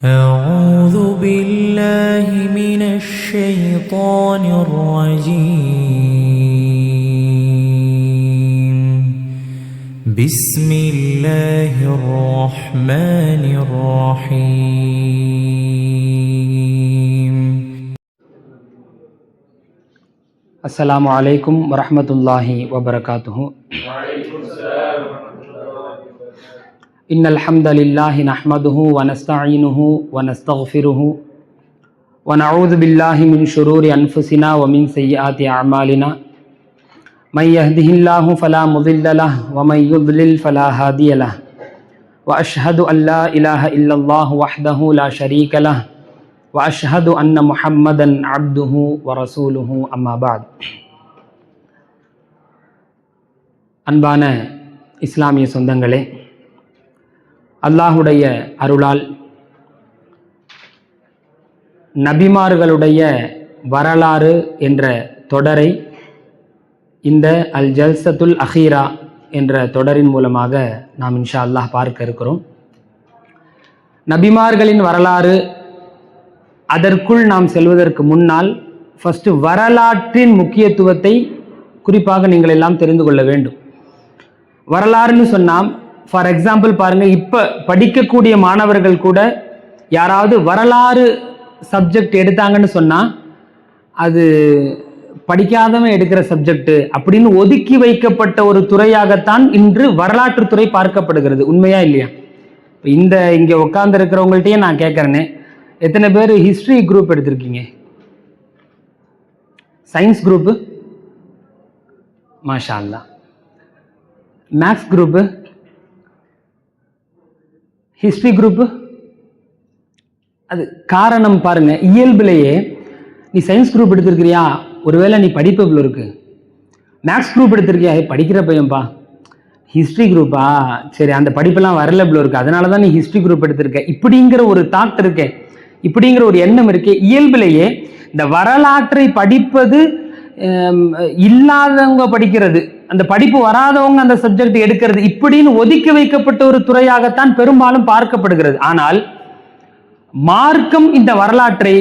أعوذ بالله من الشيطان الرجيم. بسم الله الرحمن الرحيم. السلام عليكم ورحمة الله وبركاته. إن الحمد لله نحمده ونستعينه ونستغفره ونعوذ بالله من شرور أنفسنا ومن سيئات أعمالنا. من يهده الله فلا مضل له ومن يضلل فلا هادي له. وأشهد أن لا إله إلا الله وحده لا شريك له وأشهد أن محمدا عبده ورسوله أما بعد. அன்பான இஸ்லாமிய சொந்தங்களே, அல்லாஹுடைய அருளால் நபிமார்களுடைய வரலாறு என்ற தொடரை இந்த அல் ஜல்சத்துல் அஹீரா என்ற தொடரின் மூலமாக நாம் இன்ஷா அல்லாஹ் பார்க்க இருக்கிறோம். நபிமார்களின் வரலாறு, அதற்குள் நாம் செல்வதற்கு முன்னால் ஃபர்ஸ்ட் வரலாற்றின் முக்கியத்துவத்தை குறிப்பாக நீங்கள் எல்லாம் தெரிந்து கொள்ள வேண்டும். வரலாறுன்னு சொன்னால், ஃபார் எக்ஸாம்பிள் பாருங்கள், இப்போ படிக்கக்கூடிய மாணவர்கள் கூட யாராவது வரலாறு சப்ஜெக்ட் எடுத்தாங்கன்னு சொன்னால் அது படிக்காதவன் எடுக்கிற சப்ஜெக்ட் அப்படின்னு ஒதுக்கி வைக்கப்பட்ட ஒரு துறையாகத்தான் இன்று வரலாற்று துறை பார்க்கப்படுகிறது. உண்மையா இல்லையா? இங்கே உட்கார்ந்து இருக்கிறவங்கள்ட்டையே நான் கேட்குறேனே, எத்தனை பேர் ஹிஸ்ட்ரி குரூப் எடுத்திருக்கீங்க? சயின்ஸ் குரூப்பு மாஷா அல்லாஹ். Maths group, history group. அது காரணம் பாருங்க, இயல்பிலேயே நீ சயின்ஸ் குரூப் எடுத்திருக்கிறியா, ஒருவேளை நீ படிப்பபில் இருக்கு. மேக்ஸ் குரூப் எடுத்திருக்கியா, படிக்கிற பையன்பா. ஹிஸ்ட்ரி குரூப்பா, சரி அந்த படிப்பெல்லாம் வரலபிள் இருக்கு, அதனால தான் நீ ஹிஸ்ட்ரி குரூப் எடுத்திருக்க. இப்படிங்கிற ஒரு தாட் இருக்கே, இப்படிங்கிற ஒரு எண்ணம் இருக்கே. இயல்பிலேயே இந்த வரலாற்றை படிப்பது இல்லாதவங்க படிக்கிறது, அந்த படிப்பு வராதவங்க அந்த சப்ஜெக்ட் எடுக்கிறது, இப்படின்னு ஒதுக்கி வைக்கப்பட்ட ஒரு துறையாகத்தான் பெரும்பாலும் பார்க்கப்படுகிறது. ஆனால் மார்க்கம் இந்த வரலாற்றை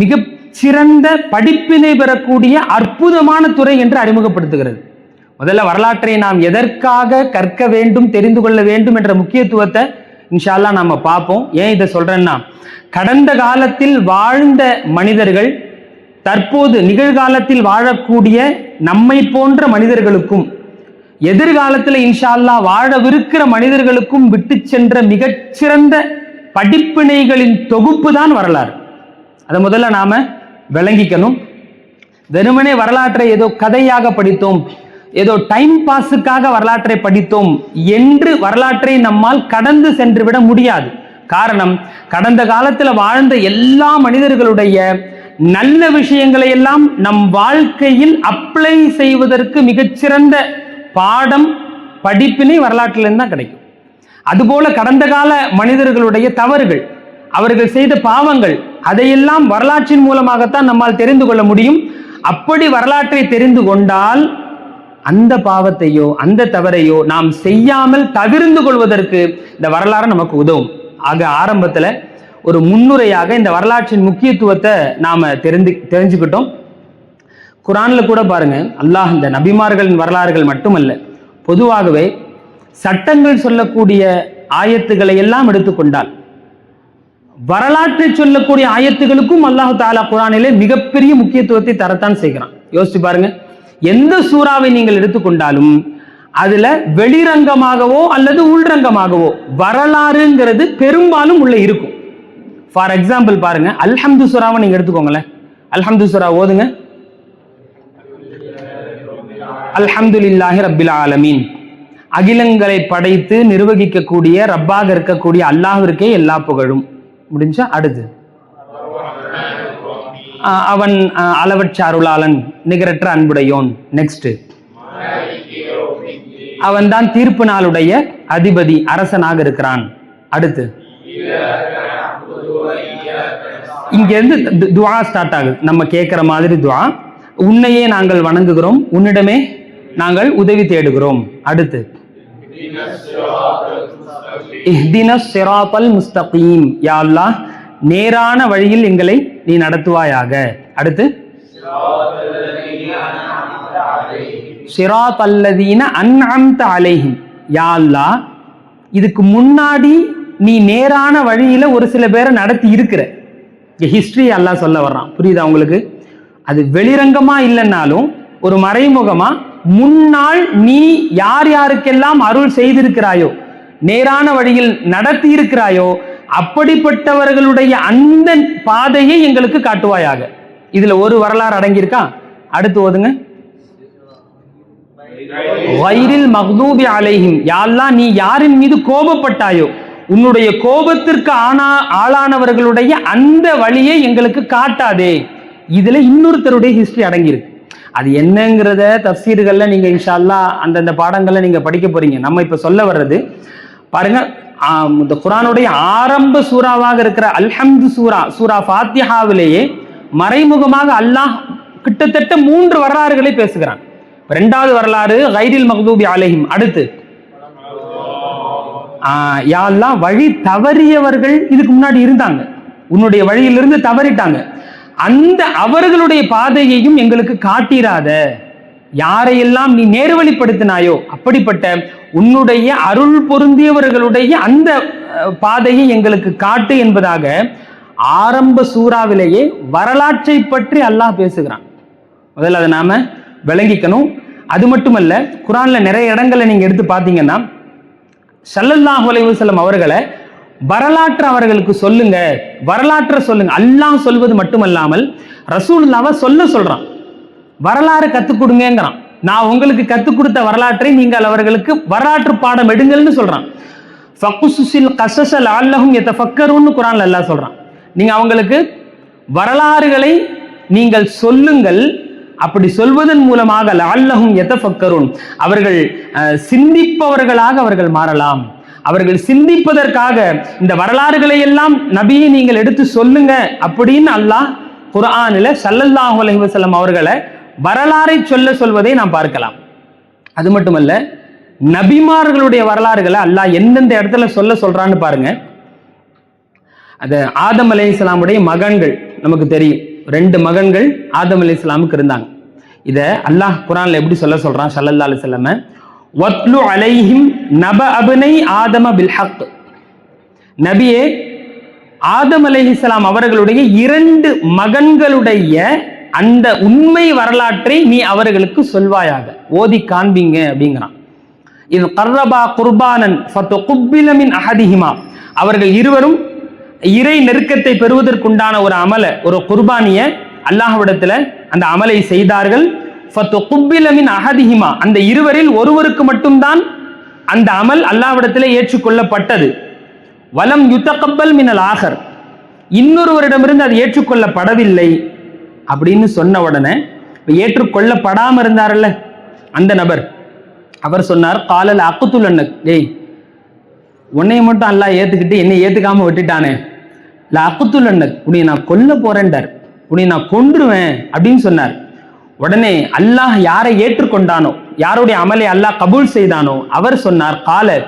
மிக சிறந்த படிப்பினை பெறக்கூடிய அற்புதமான துறை என்று அறிமுகப்படுத்துகிறது. முதல்ல வரலாற்றை நாம் எதற்காக கற்க வேண்டும், தெரிந்து கொள்ள வேண்டும் என்ற முக்கியத்துவத்தை இன்ஷா அல்லாஹ் நாம பார்ப்போம். ஏன் இதை சொல்றேன்னா, கடந்த காலத்தில் வாழ்ந்த மனிதர்கள் தற்போது நிகழ்காலத்தில் வாழக்கூடிய நம்மை போன்ற மனிதர்களுக்கும் எதிர்காலத்தில் இன்ஷா அல்லாஹ் வாழவிருக்கிற மனிதர்களுக்கும் விட்டு சென்ற மிகச்சிறந்த படிப்பினைகளின் தொகுப்பு தான் வரலாறு. அதை முதல்ல நாம விளங்கிக்கணும். வெறுமனே வரலாற்றை ஏதோ கதையாக படித்தோம், ஏதோ டைம் பாஸுக்காக வரலாற்றை படித்தோம் என்று வரலாற்றை நம்மால் கடந்து சென்று விட முடியாது. காரணம், கடந்த காலத்தில் வாழ்ந்த எல்லா மனிதர்களுடைய நல்ல விஷயங்களை எல்லாம் நம் வாழ்க்கையில் அப்ளை செய்வதற்கு மிகச்சிறந்த பாடம், படிப்பினை வரலாற்றிலிருந்து தான் கிடைக்கும். அதுபோல கடந்த கால மனிதர்களுடைய தவறுகள், அவர்கள் செய்த பாவங்கள், அதையெல்லாம் வரலாற்றின் மூலமாகத்தான் நம்மால் தெரிந்து கொள்ள முடியும். அப்படி வரலாற்றை தெரிந்து கொண்டால் அந்த பாவத்தையோ அந்த தவறையோ நாம் செய்யாமல் தவிர்ந்து கொள்வதற்கு இந்த வரலாறு நமக்கு உதவும். ஆக ஆரம்பத்தில் ஒரு முன்னுரையாக இந்த வரலாற்றின் முக்கியத்துவத்தை நாம தெரிஞ்சுக்கிட்டோம். குரான்ல கூட பாருங்க, அல்லாஹ் இந்த நபிமார்களின் வரலாறுகள் மட்டுமல்ல, பொதுவாகவே சட்டங்கள் சொல்லக்கூடிய ஆயத்துக்களை எல்லாம் எடுத்துக்கொண்டால் வரலாற்றை சொல்லக்கூடிய ஆயத்துகளுக்கும் அல்லாஹ் தஆலா குரானிலே மிகப்பெரிய முக்கியத்துவத்தை தரத்தான் செய்கிறான். யோசிச்சு பாருங்க, எந்த சூறாவை நீங்கள் எடுத்துக்கொண்டாலும் அதுல வெளிரங்கமாகவோ அல்லது உள்ரங்கமாகவோ வரலாறுங்கிறது பெரும்பாலும் உள்ள இருக்கும். ஃபார் எக்ஸாம்பிள் பாருங்க, அல்ஹம்து சூராவை நீங்க எடுத்துக்கோங்களேன். அல்ஹம்து சூரா ஓதுங்க. அல்ஹம்துலில்லாஹி ரப்பில் ஆலமீன். அகிலங்களை படைத்து நிர்வகிக்கக்கூடிய ரப்பாக இருக்கக்கூடிய அல்லாஹ்விற்கே எல்லா புகழும். முடிஞ்சா அடுத்து, அவன் அளவற்ற அருளாளன், நிகரற்ற அன்புடையோன். நெக்ஸ்ட், அவன் தான் தீர்ப்பு நாளுடைய அதிபதி, அரசனாக இருக்கிறான். அடுத்து, இங்க இருந்து துஆ ஸ்டார்ட் ஆகுது. நம்ம கேட்கிற மாதிரி துஆ, உன்னையே நாங்கள் வணங்குகிறோம், உன்னிடமே நாங்கள் உதவி தேடுகிறோம். அடுத்து, இஹ்தினஸ் ஸிராத்தல் முஸ்தகீம், யா அல்லாஹ் நேரான வழியில் எங்களை நீ நடத்துவாயாக. அடுத்து சிராத் அல்லதீன அன்அம்த அலைஹிம், யா அல்லாஹ் இதுக்கு முன்னாடி நீ நேரான வழியில ஒரு சில பேரை நடத்தி இருக்கிற ஹிஸ்டரி அல்லாஹ் சொல்ல வர்றான். புரியுதா உங்களுக்கு? அது வெளிரங்கமா இல்லைன்னாலும் ஒரு மறைமுகமா முன்னால் நீ யார் யாருக்கெல்லாம் அருள் செய்திருக்கிறாயோ, நேரான வழியில் நடத்தி இருக்கிறாயோ, அப்படிப்பட்டவர்களுடைய அந்த பாதையை எங்களுக்கு காட்டுவாயாக. இதுல ஒரு வரலாறு அடங்கியிருக்கா? அடுத்து ஓதுங்க. வைரில் மக்தூபி அலைஹிம், யா அல்லாஹ் நீ யாரின் மீது கோபப்பட்டாயோ உன்னுடைய கோபத்திற்கு ஆளானவர்களுடைய அந்த வழியை எங்களுக்கு காட்டாதே. இதுல இன்னொருத்தருடைய ஹிஸ்டரி அடங்கியிருக்கு. அது என்னங்கிறத தஃசீர்கள்ல நீங்க இன்ஷா அல்லாஹ் அந்தந்த பாடங்கள்ல நீங்க படிக்க போறீங்க. நம்ம இப்ப சொல்ல வர்றது பாருங்க, இந்த குர்ஆனுடைய ஆரம்ப சூறாவாக இருக்கிற அல்ஹம்து சூரா ஃபாத்திஹாவிலேயே மறைமுகமாக அல்லாஹ் கிட்டத்தட்ட 3 வரலாறுகளை பேசுகிறான். இரண்டாவது வரலாறு கைரில் மக்தூபி அலைஹிம். அடுத்து யா அல்லாஹ் வழி தவறியவர்கள் இதுக்கு முன்னாடி இருந்தாங்க, உன்னுடைய வழியிலிருந்து தவறிட்டாங்க, அந்த அவர்களுடைய பாதையையும் எங்களுக்கு காட்டிராத. யாரையெல்லாம் நீ நேர்வழிப்படுத்தினாயோ அப்படிப்பட்ட உன்னுடைய அருள் பொருந்தியவர்களுடைய அந்த பாதையை எங்களுக்கு காட்டு என்பதாக ஆரம்ப சூறாவிலேயே வரலாற்றை பற்றி அல்லாஹ் பேசுகிறான். முதல்ல அதை நாம விளங்கிக்கணும். அது மட்டுமல்ல, குர்ஆன்ல நிறைய இடங்களை நீங்க எடுத்து பார்த்தீங்கன்னா ஸல்லல்லாஹு அலைஹி வஸல்லம் அவர்களை வரலாற்று அவர்களுக்கு சொல்லுங்க, வரலாற்றை சொல்லுங்க. அல்லாஹ் சொல்வது மட்டுமல்லாமல் ரசூலுல்லாஹ்வை சொல்றான், வரலாறு கத்துக் கொடுங்கிறான். நான் உங்களுக்கு கத்துக் கொடுத்த வரலாற்றை நீங்கள் அவர்களுக்கு வரலாற்று பாடம் எடுங்கள்னு சொல்றான். ஃபக்ஸுஸில் கஸஸ லஅல்லஹும் யதஃபக்கரூன்னு குர்ஆன்ல அல்லாஹ் சொல்றான். நீங்க அவங்களுக்கு வரலாறுகளை நீங்கள் சொல்லுங்கள், அப்படி சொல்வதன் மூலமாக லஅல்லஹும் யதஃபக்கரூன் அவர்கள் சிந்திப்பவர்களாக அவர்கள் மாறலாம். அவர்கள் சிந்திப்பதற்காக இந்த வரலாறுகளை எல்லாம் நபியை நீங்கள் எடுத்து சொல்லுங்க அப்படின்னு அல்லாஹ் குர்ஆனில் ஸல்லல்லாஹு அலைஹி வஸல்லம் அவர்களை வரலாறை சொல்வதை நாம் பார்க்கலாம். அது மட்டுமல்ல, நபிமார்களுடைய வரலாறுகளை அல்லாஹ் எந்தெந்த இடத்துல சொல்றான்னு பாருங்க. அது ஆதம் அலைஹிஸ்ஸலாமுடைய மகன்கள் நமக்கு தெரியும், 2 மகன்கள் ஆதம் அலைஹிஸ்ஸலாமுக்கு இருந்தாங்க. இத அல்லாஹ் குர்ஆன்ல எப்படி சொல்றான் ஸல்லல்லாஹு அலைஹி வஸல்லம், வத்லு அலைஹிம் நபஅப்னை ஆதம பில் ஹக். நபியே, ஆதம் அலைஹிஸ்ஸலாம் அவர்களுடைய 2 மகன்களுடைய அந்த உண்மை வரலாற்றை நீ அவர்களுக்கு சொல்வாயாக, ஓதி காண்பீங்க அப்படிங்கிறான். இது கர்ரபா குர்பானன் ஃபதுகுப்பில மின் அஹதிஹிமா, அவர்கள் இருவரும் இறை நெருக்கத்தை பெறுவதற்குண்டான ஒரு அமல, ஒரு குர்பானிய அல்லாஹ்விடத்துல அந்த அமலை செய்தார்கள். ஃபதுகுப்பில மின் அஹதிஹிமா, அந்த இருவரில் ஒருவருக்கு மட்டும்தான் அந்த அமல் அல்லாஹ்விடத்திலே ஏற்றுக்கொள்ளப்பட்டது. வலம் யுத்தகப்பல் மினல் ஆகர், இன்னொருவரிடமிருந்து அது ஏற்றுக்கொள்ளப்படவில்லை அப்படின்னு சொன்ன உடனே ஏற்றுக்கொள்ளப்படாம இருந்தார்ல அந்த நபர், அவர் சொன்னார், காலல் அக்குத்துலன்னக், டேய் உன்னைய மட்டும் அல்லாஹ் ஏத்துக்கிட்டு என்னை ஏத்துக்காம விட்டுட்டானே, அக்குத்துலன்னக், உன்னை நான் கொல்ல போறேன்டார், உன்னை நான் கொன்றுவேன் அப்படின்னு சொன்னார். உடனே அல்லாஹ் யாரை ஏற்றுக்கொண்டானோ, யாருடைய அமலை அல்லாஹ் கபூல் செய்தானோ அவர் சொன்னார், கால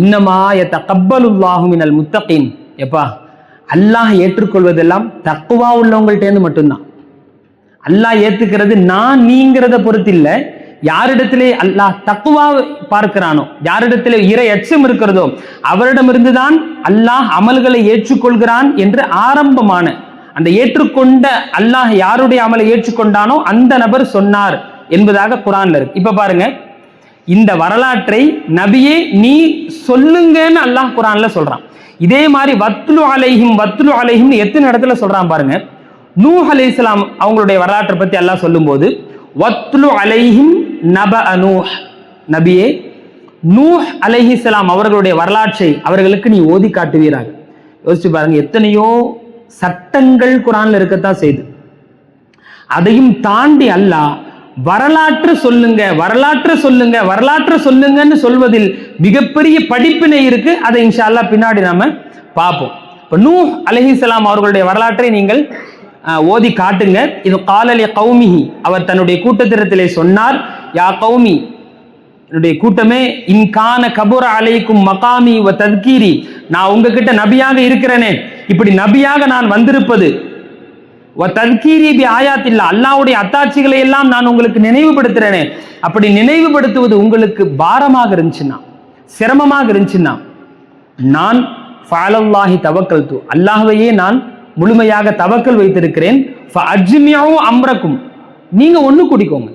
இன்னமா யதகப்பலுல்லாஹு மினல் முத்தகீன், எப்பா அல்லாஹ் ஏற்றுக்கொள்வதெல்லாம் தக்வா உள்ளவங்கள்ட்டேருந்து மட்டும்தான். அல்லாஹ் ஏத்துக்கிறது நான் நீங்கிறத பொறுத்து இல்லை, யாரிடத்திலே அல்லாஹ் தக்வா பார்க்கிறானோ, யாரிடத்திலே இறை அச்சம் இருக்கிறதோ அவரிடமிருந்துதான் அல்லாஹ் அமல்களை ஏற்றுக்கொள்கிறான் என்று ஆரம்பமான அந்த ஏற்றுக்கொண்ட அல்லாஹ் யாருடைய அமலை ஏற்றுக்கொண்டானோ அந்த நபர் சொன்னார் என்பதாக குர்ஆன்ல இருக்கு. இப்ப பாருங்க, இந்த வரலாற்றை நபியே நீ சொல்லுங்கன்னு அல்லாஹ் குர்ஆன்ல சொல்றான். இதே மாதிரி வத்லு அலைஹிம் எத்தனை இடத்துல சொல்றான் பாருங்க. நூஹ் அலைஹிஸ்ஸலாம் அவங்களுடைய வரலாற்றை பத்தி அல்லாஹ் சொல்லும்போது வத்லு அலைஹிம் நபஅ நூஹ், நபியே நூஹ் அலைஹிஸ்ஸலாம் அவர்களுடைய வரலாற்றை அவர்களுக்கு நீ ஓதி காட்டுவீராக. யோசிச்சு பாருங்க, எத்தனையோ சட்டங்கள் குர்ஆன்ல இருக்கத்தான் செய்து, அதையும் தாண்டி அல்லாஹ் வரலாற்று சொல்லுங்கன்னு சொல்வதில் மிகப்பெரிய படிப்பினை இருக்கு. அதை இன்ஷா அல்லாஹ் பின்னாடி நாம பார்ப்போம். இப்ப நூஹ் அலைஹிஸ்ஸலாம் அவர்களுடைய வரலாற்றை நீங்கள் ஓதி காட்டுங்க. இது காலலி கௌமிஹி, அவர் தன்னுடைய கூட்டத்திரத்திலே சொன்னார், யா கௌமி, என்னுடைய கூட்டமே, இன்கான கபுர அலைக்கும் மகாமி வ தத்கீரி, நான் உங்ககிட்ட நபியாக இருக்கிறேனே, இப்படி நபியாக நான் வந்திருப்பது, வ தத்கீரி பி ஆயாத்தில்லா, அல்லாஹ்வுடைய அத்தாட்சிகளை எல்லாம் நான் உங்களுக்கு நினைவுபடுத்துறேனே, அப்படி நினைவுபடுத்துவது உங்களுக்கு பாரமாக இருந்துச்சுன்னா, சிரமமாக இருந்துச்சுன்னா, நான் ஃபஅலல்லாஹி தவக்கல்து, அல்லாஹ்வையே நான் முழுமையாக தவக்கல் வைத்திருக்கிறேன். ஃபஅஜ்மிஉ அம்ரக்கும், நீங்க ஒண்ணு கூடிக்கோங்க,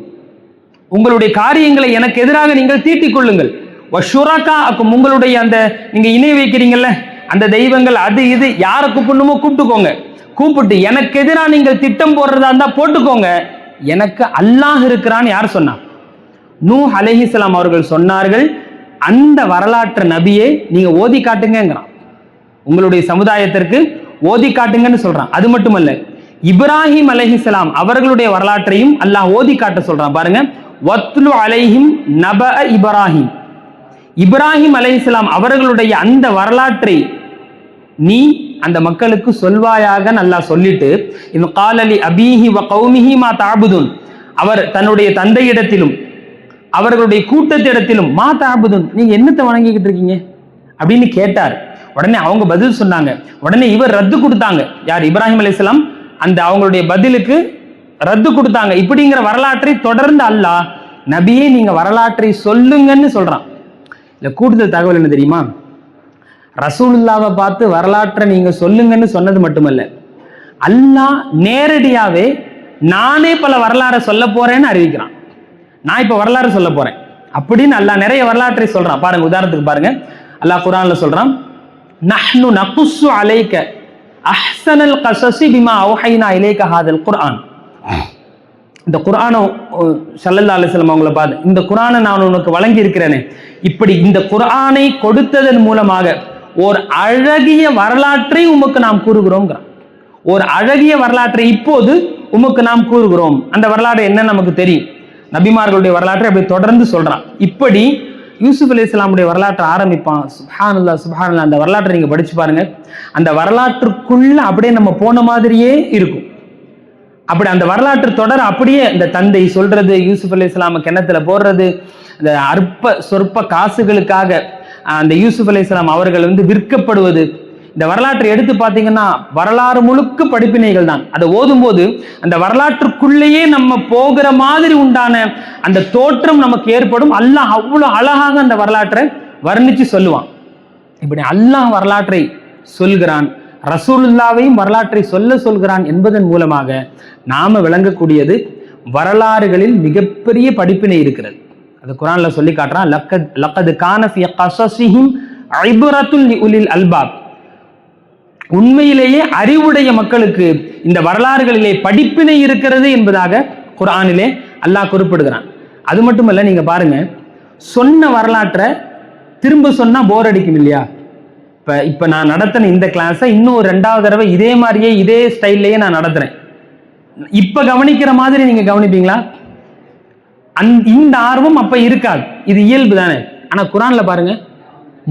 உங்களுடைய காரியங்களை எனக்கு எதிராக நீங்கள் தீட்டிக் கொள்ளுங்கள். வஷுரகாக்கும், உங்களுடைய அந்த நீங்க இணை வைக்கிறீங்கல்ல அந்த தெய்வங்கள், அது இது யாரை கூப்பிடணுமோ கூப்பிட்டுக்கோங்க, கூப்பிட்டு எனக்கு எதிராக நீங்கள் திட்டம் போடுறதா இருந்தா போட்டுக்கோங்க, எனக்கு அல்லாஹ் இருக்கிறான்னு யார் சொன்னா? நூஹ் அலைஹிஸ்ஸலாம் அவர்கள் சொன்னார்கள். அந்த வரலாற்று நபியை நீங்க ஓதி காட்டுங்கிறான், உங்களுடைய சமுதாயத்திற்கு ஓதி காட்டுங்கன்னு சொல்றான். அது மட்டுமல்ல, இப்ராஹிம் அலைஹிஸ்ஸலாம் அவர்களுடைய வரலாற்றையும் அல்லாஹ் ஓதி காட்ட சொல்றான். பாருங்க, வத்லு அலைஹிம் நபஅ இப்ராஹிம், இப்ராஹிம் அலைஹிஸ்ஸலாம் அவர்களுடைய அந்த வரலாற்றை நீ அந்த மக்களுக்கு சொல்வாயாக அல்லாஹ் சொல்லிட்டு, இந்த காலலி அபீஹி வ கௌமிஹி மா தஅபுதுன், அவர் தன்னுடைய தந்தையிடத்திலும் அவர்களுடைய கூட்டத்திடத்திலும் மா தஅபுதுன், நீங்க என்னத்தை வணங்கிக்கிட்டு இருக்கீங்க அப்படின்னு கேட்டார். உடனே அவங்க பதில் சொன்னாங்க. உடனே இவர் ரத்து கொடுத்தாங்க. யார்? இப்ராஹிம் அலைஹிஸ்ஸலாம் அந்த அவங்களுடைய பதிலுக்கு ரத்து கொடுத்தாங்க. இப்படிங்கிற வரலாற்றை தொடர்ந்து அல்லாஹ் நபியே நீங்க வரலாற்றை சொல்லுங்கன்னு சொல்றான். இல்ல கூடுதல் தகவல் என்ன தெரியுமா? ரசூலுல்லாவை பார்த்து வரலாற்றை நீங்க சொல்லுங்கன்னு சொன்னது மட்டுமல்ல, அல்லாஹ் நேரடியாவே நானே பல வரலாறை சொல்ல போறேன்னு அறிவிக்கிறான். நான் இப்ப வரலாறு சொல்ல போறேன் அப்படின்னு அல்லாஹ் நிறைய வரலாற்றை சொல்றான். பாருங்க, உதாரணத்துக்கு பாருங்க, அல்லாஹ் குர்ஆன்ல சொல்றான், நஹ்னு நகுஸ்ஸு அலைக அஹ்ஸனல் கஸஸி பிமா அவ்ஹைனா இலைக ஹாதல் குர்ஆன். இந்த குர்ஆனை ஸல்லல்லாஹு அலைஹி வஸல்லம் அவங்கள பார்த்து, இந்த குர்ஆனை நான் உனக்கு வழங்கி இருக்கிறேனே, இப்படி இந்த குர்ஆனை கொடுத்ததன் மூலமாக ஒரு அழகிய வரலாற்றை உமக்கு நாம் கூறுகிறோம். ஒரு அழகிய வரலாற்றை இப்போது உமக்கு நாம் கூறுகிறோம். அந்த வரலாறு என்ன நமக்கு தெரியும், நபிமார்களுடைய வரலாற்றை அப்படி தொடர்ந்து சொல்றான். இப்படி யூசுப் அலைஹிஸ்ஸலாமுடைய வரலாற்றை ஆரம்பிப்பான். சுப்ஹானல்லாஹ் சுப்ஹானல்லாஹ். அந்த வரலாற்றை நீங்க படிச்சு பாருங்க, அந்த வரலாற்றுக்குள்ள அப்படியே நம்ம போன மாதிரியே இருக்கும். அப்படி அந்த வரலாற்று தொடர் அப்படியே இந்த தந்தை சொல்றது, யூசுப் அலைஹிஸ்ஸலாம கிணத்துல போடுறது, அந்த அற்ப சொற்ப காசுகளுக்காக அந்த யூசுப் அலைஹிஸ்ஸலாம் அவர்கள் விற்கப்படுவது, இந்த வரலாற்றை எடுத்து பார்த்தீங்கன்னா வரலாறு முழுக்க படிப்பினைகள் தான். அதை ஓதும் போது அந்த வரலாற்றுக்குள்ளேயே நம்ம போகிற மாதிரி உண்டான அந்த தோற்றம் நமக்கு ஏற்படும். அல்லாஹ் அவ்வளவு அழகாக அந்த வரலாற்றை வர்ணிச்சு சொல்லுவான். இப்படி அல்லாஹ் வரலாற்றை சொல்கிறான், ரசூலுல்லாவையும் வரலாற்றை சொல்கிறான் என்பதன் மூலமாக நாம விளங்கக்கூடியது வரலாறுகளில் மிகப்பெரிய படிப்பினை இருக்கிறது. அது குர்ஆன்ல சொல்லி காட்டுறான், லக்கத் கான ஃபீ கஸஸிஹிம் இப்ரத்துல் லிஉலில் அல்பாப். உண்மையிலேயே அறிவுடைய மக்களுக்கு இந்த வரலாறுகளிலே படிப்பினை இருக்கிறது என்பதாக குர்ஆனிலே அல்லாஹ் குறிப்பிடுகிறான். அது மட்டுமல்ல, நீங்க பாருங்க, சொன்ன வரலாற்றை திரும்ப சொன்னா போர் அடிக்கும் இல்லையா? இப்ப நான் நடத்தின இந்த கிளாஸை இன்னும் ஒரு 2வது தடவை இதே மாதிரியே இதே ஸ்டைல்லையே நான் நடத்துறேன். இப்ப கவனிக்கிற மாதிரி நீங்க கவனிப்பீங்களா? இந்த ஆர்வம் அப்ப இருக்காது, இது இயல்பு தானே. ஆனா குர்ஆன்ல பாருங்க,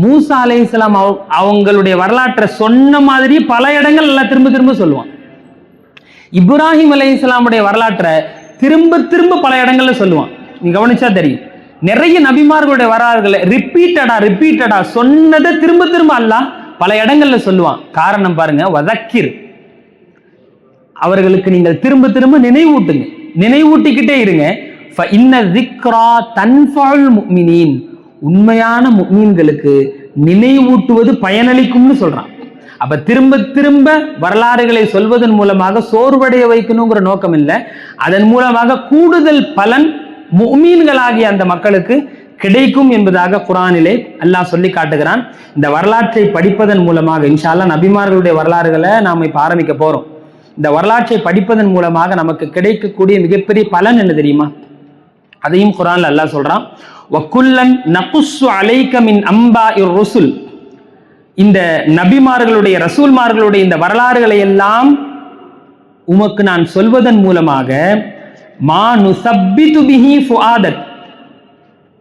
மூசா அலைஹிஸ்ஸலாம் அவங்களுடைய வரலாற்றை சொன்ன மாதிரி பல இடங்கள் எல்லாம் திரும்ப திரும்ப சொல்லுவான். இப்ராஹிம் அலைஹிஸ்ஸலாமுடைய வரலாற்றை திரும்ப திரும்ப பல இடங்கள்ல சொல்லுவான். நீங்க கவனிச்சா தெரியும், நிறைய நபிமார்களுடைய வரலாறுகளை ரிப்பீட்டடா சொன்னதை திரும்ப திரும்ப அல்லாஹ் பல இடங்கள்ல சொல்லுவான். காரணம் பாருங்க, வதக்கிர், அவர்களுக்கு நீங்கள் திரும்ப திரும்ப நினைவூட்டுங்க, நினைவூட்டிக்கிட்டே இருங்க. ஃபஇன்ன ذிக்ரா தன்ஃபஉல் முஃமினீன், உண்மையான முஃமின்களுக்கு நினைவூட்டுவது பயனளிக்கும்னு சொல்றான். அப்ப திரும்ப திரும்ப வரலாறுகளை சொல்வதன் மூலமாக சோர்வடைய வைக்கணுங்கிற நோக்கம் இல்லை, அதன் மூலமாக கூடுதல் பலன் முஃமின்களாகிய அந்த மக்களுக்கு கிடைக்கும் என்பதாக குர்ஆனிலே அல்லாஹ் சொல்லி காட்டுகிறான். இந்த வரலாற்றை படிப்பதன் மூலமாக இன்ஷா அல்லாஹ் நபிமார்களுடைய வரலாறுகளை நாம இப்ப ஆரம்பிக்க போறோம். இந்த வரலாற்றை படிப்பதன் மூலமாக நமக்கு கிடைக்கக்கூடிய மிகப்பெரிய பலன் என்ன தெரியுமா? அதையும் குர்ஆன்ல அல்லாஹ் சொல்றான், வகுல்லன் நகுஸ்ஸு அலைக மின் அம்பாஇர் ருசுல். இந்த நபிமார்களுடைய ரசூல்மார்களுடைய இந்த வரலாறுகளை எல்லாம் உமக்கு நான் சொல்வதன் மூலமாக மா நுஸப்பிது பிஹி ஃபுஆதக்,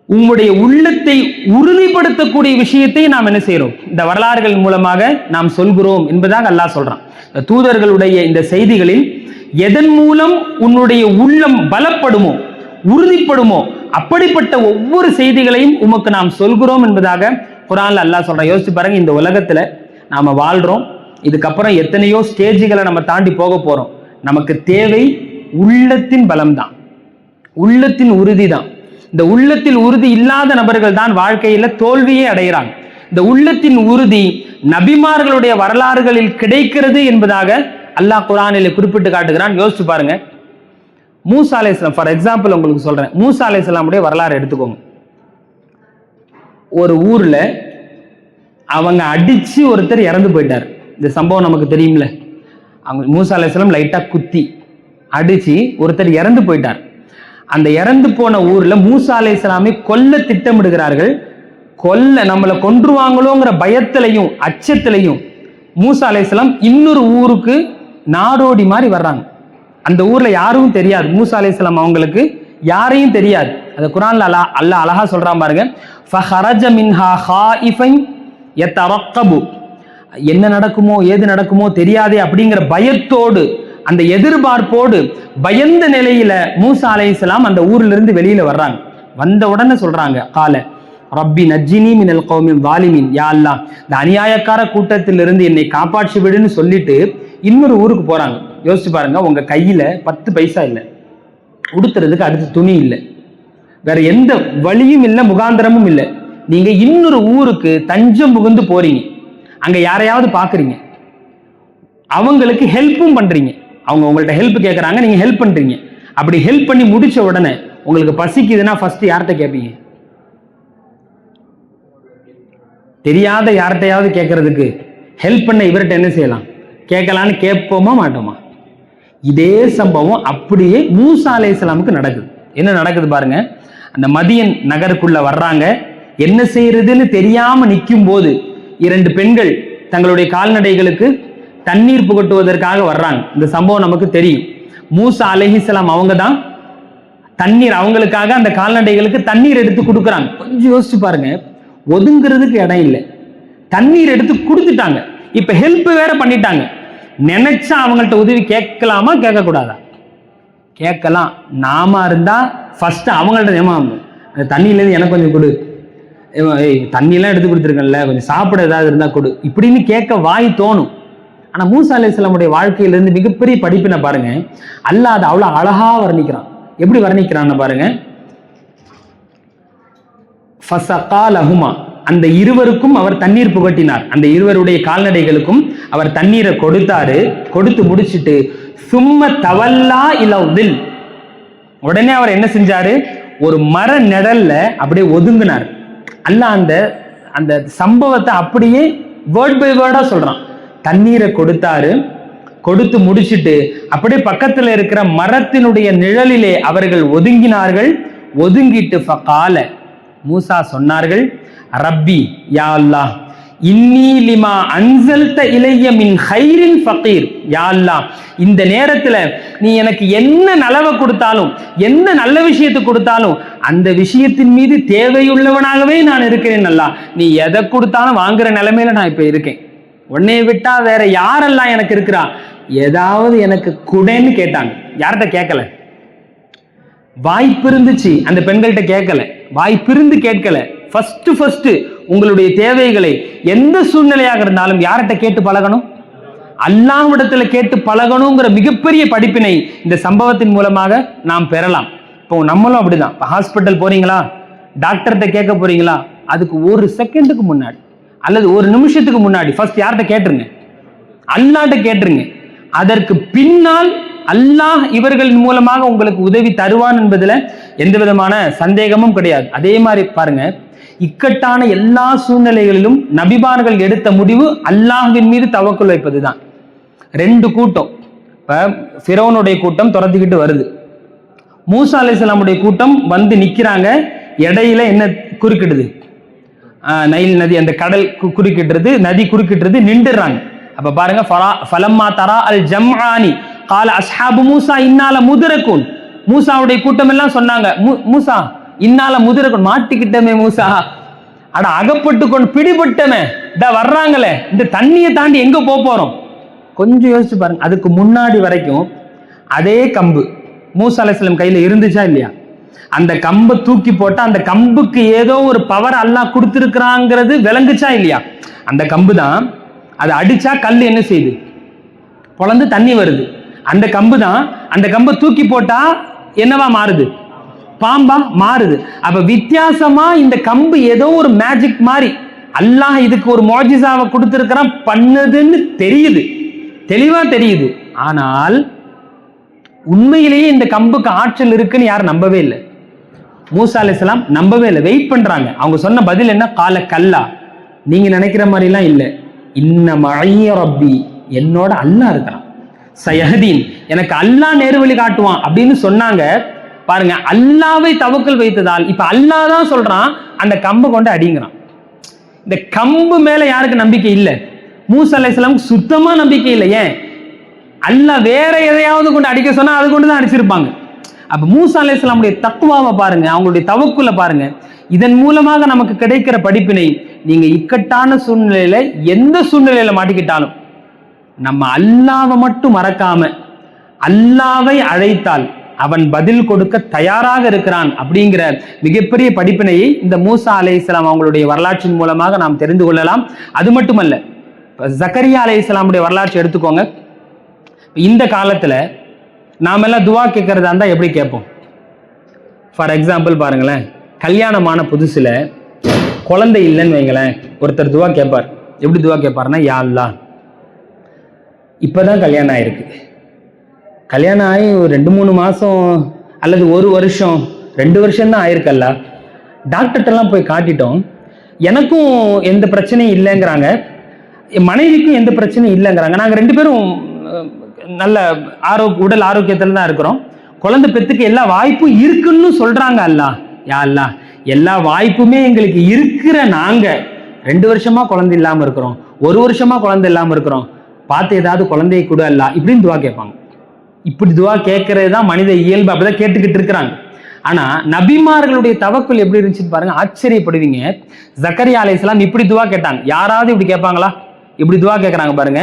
உம்முடைய உள்ளத்தை உறுதிப்படுத்தக்கூடிய விஷயத்தை நாம் என்ன செய்யறோம், இந்த வரலாறுகள் மூலமாக நாம் சொல்கிறோம் என்பதாக அல்லாஹ் சொல்றான். தூதர்களுடைய இந்த செய்திகளில் எதன் மூலம் உன்னுடைய உள்ளம் பலப்படுமோ உறுதிப்படுமோ அப்படிப்பட்ட ஒவ்வொரு செய்திகளையும் உமக்கு நாம் சொல்கிறோம் என்பதாக குர்ஆன்ல அல்லாஹ் சொல்றான். யோசிச்சு பாருங்க, இந்த உலகத்துல நாம வாழ்றோம், இதுக்கப்புறம் எத்தனையோ ஸ்டேஜ்களை நம்ம தாண்டி போக போறோம். நமக்கு தேவை உள்ளத்தின் பலம் தான், உள்ளத்தின் உறுதி தான். இந்த உள்ளத்தில் உறுதி இல்லாத நபர்கள் தான் வாழ்க்கையில தோல்வியே அடைகிறாங்க. இந்த உள்ளத்தின் உறுதி நபிமார்களுடைய வரலாறுகளில் கிடைக்கிறது என்பதாக அல்லாஹ் குர்ஆனில் குறிப்பிட்டு காட்டுகிறான். யோசிச்சு பாருங்க, மூசா அலைஹிஸ்ஸலாம், ஃபார் எக்ஸாம்பிள் உங்களுக்கு சொல்றேன், மூசா அலைஹிஸ்ஸலாமுடைய வரலாறு எடுத்துக்கோங்க. ஒரு ஊர்ல அவங்க அடிச்சு ஒருத்தர் இறந்து போயிட்டார். இந்த சம்பவம் நமக்கு தெரியும்ல. அவங்க மூசா அலைஹிஸ்ஸலாம் லைட்டா குத்தி அடிச்சு ஒருத்தர் இறந்து போயிட்டார். அந்த இறந்து போன ஊர்ல மூசா அலைஹிஸ்ஸலாமை கொல்ல திட்டமிடுகிறார்கள். நம்மளை கொன்றுவாங்களோங்கிற பயத்திலையும் அச்சத்திலையும் மூசா அலைஹிஸ்ஸலாம் இன்னொரு ஊருக்கு நாடோடி மாதிரி வர்றாங்க. அந்த ஊர்ல யாரும் தெரியாது, மூசா அலைஹிஸ்ஸலாம் அவங்களுக்கு யாரையும் தெரியாது. அது குர்ஆன்ல அல்லாஹ் அழகா சொல்றான் பாருங்க, ஃபஹரஜ மின்ஹா ஹாயிஃபன் யதரக்கபு, என்ன நடக்குமோ ஏது நடக்குமோ தெரியாதே அப்படிங்கிற பயத்தோடு, அந்த எதிர்பார்ப்போடு, பயந்த நிலையில மூசா அலைஹிஸ்ஸலாம் அந்த ஊர்ல இருந்து வெளியில வர்றாங்க. வந்த உடனே சொல்றாங்க, கால ரப்பி நஜ்ஜினி மினல் கௌமில் வாலிமின், யா அல்லாஹ் இந்த அநியாயக்கார கூட்டத்திலிருந்து என்னை காப்பாற்றி விடுன்னு சொல்லிட்டு இன்னொரு ஊருக்கு போறாங்க. யோசிச்சு பாருங்க, உங்க கையில 10 பைசா இல்லை, உடுத்துறதுக்கு அடுத்த துணி இல்லை, வேற எந்த வழியும் இல்லை, முகாந்திரமும் இல்லை. நீங்க இன்னொரு ஊருக்கு தஞ்சம் புகுந்து போறீங்க, அங்க யாரையாவது பாக்குறீங்க, அவங்களுக்கு ஹெல்ப்பும் பண்றீங்க. அவங்க உங்கள்ட்ட ஹெல்ப் கேட்கறாங்க, நீங்க ஹெல்ப் பண்றீங்க. அப்படி ஹெல்ப் பண்ணி முடிச்ச உடனே உங்களுக்கு பசிக்குதுன்னா ஃபர்ஸ்ட் யார்கிட்ட கேட்பீங்க? தெரியாத யார்கிட்டையாவது கேட்கறதுக்கு ஹெல்ப் பண்ண இவர்கிட்ட என்ன செய்யலாம், கேட்கலான்னு கேட்போமா மாட்டோமா? இதே சம்பவம் அப்படியே மூசா அலைஹிஸ்ஸலாமுக்கு நடக்குது. என்ன நடக்குது பாருங்க, அந்த மதியன் நகருக்குள்ள வர்றாங்க. என்ன செய்யறதுன்னு தெரியாம நிற்கும் போது 2 பெண்கள் தங்களுடைய கால்நடைகளுக்கு தண்ணீர் புகட்டுவதற்காக வர்றாங்க. இந்த சம்பவம் நமக்கு தெரியும். மூசா அலைஹிஸ்ஸலாம் அவங்க தான் தண்ணீர், அவங்களுக்காக அந்த கால்நடைகளுக்கு தண்ணீர் எடுத்து கொடுக்குறாங்க. கொஞ்சம் யோசிச்சு பாருங்க, ஒதுங்கிறதுக்கு இடம் இல்லை, தண்ணீர் எடுத்து கொடுத்துட்டாங்க. இப்ப ஹெல்ப் வேற பண்ணிட்டாங்க. நினைச்சா அவங்கள்ட்ட உதவி கேட்கலாமா கேட்க கூடாதா? கேட்கலாம். நாம இருந்தா ஃபர்ஸ்ட் அவங்கள்ட்ட, அந்த தண்ணியில இருந்து எனக்கு கொஞ்சம் கொடு, தண்ணியெல்லாம் எடுத்து கொடுத்துருக்கேன்ல, கொஞ்சம் சாப்பிட ஏதாவது இருந்தா கொடு, இப்படின்னு கேட்க வாய் தோணும். ஆனா மூசா அலைஹிஸ்ஸலாமுடைய வாழ்க்கையிலிருந்து மிகப்பெரிய படிப்பினை பாருங்க. அல்லாஹ் அதை அவ்வளவு அழகா வர்ணிக்கிறான். எப்படி வர்ணிக்கிறான்னு பாருங்க, ஃபஸகாலஹுமா, அந்த இருவருக்கும் அவர் தண்ணீர் புகட்டினார். அந்த இருவருடைய கால்நடைகளுக்கும் அவர் தண்ணீரை கொடுத்தாரு. கொடுத்து முடிச்சிட்டு சும்ம தவல்லா இலவ்தில், உடனே அவர் என்ன செஞ்சாரு, ஒரு மர நிழல்ல அப்படியே ஒதுங்கினார். அல்லாஹ் அந்த சம்பவத்தை அப்படியே வேர்ட் பை வேர்டா சொல்றான். தண்ணீரை கொடுத்தாரு, கொடுத்து முடிச்சிட்டு அப்படியே பக்கத்துல இருக்கிற மரத்தினுடைய நிழலிலே அவர்கள் ஒதுங்கினார்கள். ஒதுங்கிட்டு ஃபகால, மூசா சொன்னார்கள், ரப்பி யா அல்லாஹ் இன்னி லிமா அன்சல்த இலைய மின் ஹைரின் ஃபகீர், யா அல்லாஹ் இந்த நேரத்துல நீ எனக்கு என்ன நலவை கொடுத்தாலும், என்ன நல்ல விஷயத்தை கொடுத்தாலும் அந்த விஷயத்தின் மீது தேவையுள்ளவனாகவே நான் இருக்கிறேன். அல்லாஹ் நீ எதை கொடுத்தாலும் வாங்குற நிலைமையில நான் இப்ப இருக்கேன். உன்னை விட்டா வேற யாரெல்லாம் எனக்கு இருக்கிறா, ஏதாவது எனக்கு குடன்னு கேட்டாங்க. யார்கிட்ட கேட்கல, வாய்ப்பு இருந்துச்சு, அந்த பெண்கள்கிட்ட கேட்கல, வாய்ப்பிருந்து கேட்கல. ஃபர்ஸ்ட் உங்களுடைய தேவைகளை எந்த சூழ்நிலையாக இருந்தாலும் யார்கிட்ட கேட்டு பழகணும், அல்லாஹ்விடத்துல கேட்டு பழகணுங்கிற மிகப்பெரிய படிப்பினை இந்த சம்பவத்தின் மூலமாக நாம் பெறலாம். இப்போ நம்மளும் அப்படிதான். இப்போ ஹாஸ்பிட்டல் போறீங்களா, டாக்டர்கிட்ட கேட்க போறீங்களா, அதுக்கு ஒரு செகண்டுக்கு முன்னாடி அல்லது ஒரு நிமிஷத்துக்கு முன்னாடி ஃபர்ஸ்ட் யார்கிட்ட கேட்டுருங்க, அல்லாஹ்ட்ட கேட்டுருங்க. அதற்கு பின்னால் அல்லாஹ் இவர்களின் மூலமாக உங்களுக்கு உதவி தருவான் என்பதுல எந்த விதமான சந்தேகமும் கிடையாது. அதே மாதிரி பாருங்க, இக்கட்டான எல்லா சூழ்நிலைகளிலும் நபிமார்கள் எடுத்த முடிவு அல்லாஹ்வின் மீது தவக்குல் வைப்பதுதான். 2 கூட்டம், இப்ப ஃபிரௌனுடைய கூட்டம் துரத்திக்கிட்டு வருது, மூசா அலைஹிஸ்ஸலாமுடைய கூட்டம் வந்து நிக்கிறாங்க. இடையில என்ன குறுக்கிடுது, நைல் நதி, அந்த கடல் குறுக்கிட்டுறது, நதி குறுக்கிட்டுறது, நின்றுறாங்க. அப்ப பாருங்க, ஃபலம்மா தரா அல் ஜம்ஆனி கால அஸ்ஹாபு மூசா இன்னால முதுரகுன், மூசாவுடைய கூட்டம் எல்லாம் சொன்னாங்க, மூசா இன்னால முதுரகுன், மாட்டிக்கிட்டமே மூசா, அட அகப்பட்டு கொண்டு பிடிபட்டமே, இத வர்றாங்களே, இந்த தண்ணியை தாண்டி எங்க போறோம்? கொஞ்சம் யோசிச்சு பாருங்க. அதுக்கு முன்னாடி வரைக்கும் அதே கம்பு மூசா அலைஹிஸ்ஸலாம் கையில இருந்துச்சா இல்லையா? அந்த கம்பை தூக்கி போட்டா அந்த கம்புக்கு ஏதோ ஒரு பவர் அல்லாஹ் கொடுத்துருக்கிறாங்கிறது விளங்குச்சா இல்லையா? அந்த கம்பு தான், அதை அடிச்சா கல் என்ன செய்யுது? பொளந்து தண்ணி வருது. அந்த கம்பு தான், அந்த கம்பை தூக்கி போட்டா என்னவா மாறுது? பாம்பா மாறுது. அப்ப வித்தியாசமா இந்த கம்பு ஏதோ ஒரு மேஜிக் மாதிரி அல்லாஹ் இதுக்கு ஒரு மோஜிசாவை கொடுத்திருக்கிறான், பண்ணுதுன்னு தெரியுது, தெளிவா தெரியுது. ஆனால் உண்மையிலேயே இந்த கம்புக்கு ஆற்றல் இருக்குன்னு யாரும் நம்பவே இல்லை. மூசா அலைஹிஸ்ஸலாம் நம்பவே இல்லை, வெயிட் பண்றாங்க. அவங்க சொன்ன பதில் என்ன? கால கல்லா, நீங்க நினைக்கிற மாதிரிலாம் இல்லை, இன்ன மஅய்ய ரப்பி, என்னோட அல்லாஹ் இருக்கிறான், சயஹதீன், எனக்கு அல்லாஹ் நேர்வழி காட்டுவான் அப்படின்னு சொன்னாங்க. பாருங்க, அல்லாவை தவக்கல் வைத்ததால் இப்ப அல்லாஹ் தான் சொல்றான் அந்த கம்பை கொண்டு அடிங்கிறான். இந்த கம்பு மேல யாருக்கு நம்பிக்கை இல்லை? மூசா அலைஹிஸ்ஸலாமுக்கு சுத்தமா நம்பிக்கை இல்லை. ஏன்? அல்லாஹ் வேற எதையாவது கொண்டு அடிக்க சொன்னா அது கொண்டு தான் அடிச்சிருப்பாங்க. அப்ப மூசா அலைஹிஸ்ஸலாமுடைய தக்வாவை பாருங்க, அவங்களுடைய தவக்குல பாருங்க. இதன் மூலமாக நமக்கு கிடைக்கிற படிப்பினை, நீங்க இக்கட்டான சூழ்நிலையில எந்த சூழ்நிலையில மாட்டிக்கிட்டாலும் நம்ம அல்லாவை மட்டும் மறக்காம அல்லாவை அழைத்தால் அவன் பதில் கொடுக்க தயாராக இருக்கிறான் அப்படிங்கிற மிகப்பெரிய படிப்பினையை இந்த மூசா அலைஹிஸ்ஸலாம் அவங்களுடைய வரலாற்றின் மூலமாக நாம் தெரிந்து கொள்ளலாம். அது மட்டுமல்ல, ஜக்கரியா அலைஹிஸ்ஸலாமுடைய வரலாற்றை எடுத்துக்கோங்க. இந்த காலத்துல நாம எல்லாம் துவா கேட்கறதா இருந்தா எப்படி கேட்போம்? ஃபார் எக்ஸாம்பிள் பாருங்களேன், கல்யாணமான புதுசுல குழந்தை இல்லைன்னு வைங்களேன், ஒருத்தர் துவா கேட்பார். எப்படி துவா கேட்பாருன்னா, யா அல்லாஹ், இப்பதான் கல்யாணம் ஆயிருக்கு, கல்யாணம் ஆகி ஒரு 2-3 மாசம் அல்லது 1 வருஷம் 2 வருஷம் தான் ஆயிருக்கல்ல, டாக்டர்கிட்டலாம் போய் காட்டிட்டோம், எனக்கும் எந்த பிரச்சனையும் இல்லைங்கிறாங்க, என் மனைவிக்கும் எந்த பிரச்சனையும் இல்லைங்கிறாங்க, நாங்கள் 2 பேரும் நல்ல உடல் ஆரோக்கியத்தில் தான் இருக்கிறோம், குழந்தை பெத்துக்கு எல்லா வாய்ப்பும் இருக்குன்னு சொல்றாங்க. அல்லாஹ், யா அல்லாஹ், எல்லா வாய்ப்புமே எங்களுக்கு இருக்கிற நாங்க 2 வருஷமா குழந்தை இல்லாம இருக்கிறோம், 1 வருஷமா குழந்தை இல்லாம இருக்கிறோம், பார்த்து ஏதாவது குழந்தையை கூட அல்ல இப்படின்னு துவா கேட்பாங்க. இப்படி துவா கேட்கறது தான் மனித இயல்பு, அப்படிதான் கேட்டுக்கிட்டு இருக்கிறாங்க. ஆனா நபிமார்களுடைய தவக்குல் எப்படி இருந்துச்சு பாருங்க, ஆச்சரியப்படுவீங்க. ஜக்கரியா அலைஹிஸ்ஸலாம் இப்படி துவா கேட்டாங்க. யாராவது இப்படி கேட்பாங்களா? இப்படி துவா கேட்கறாங்க பாருங்க.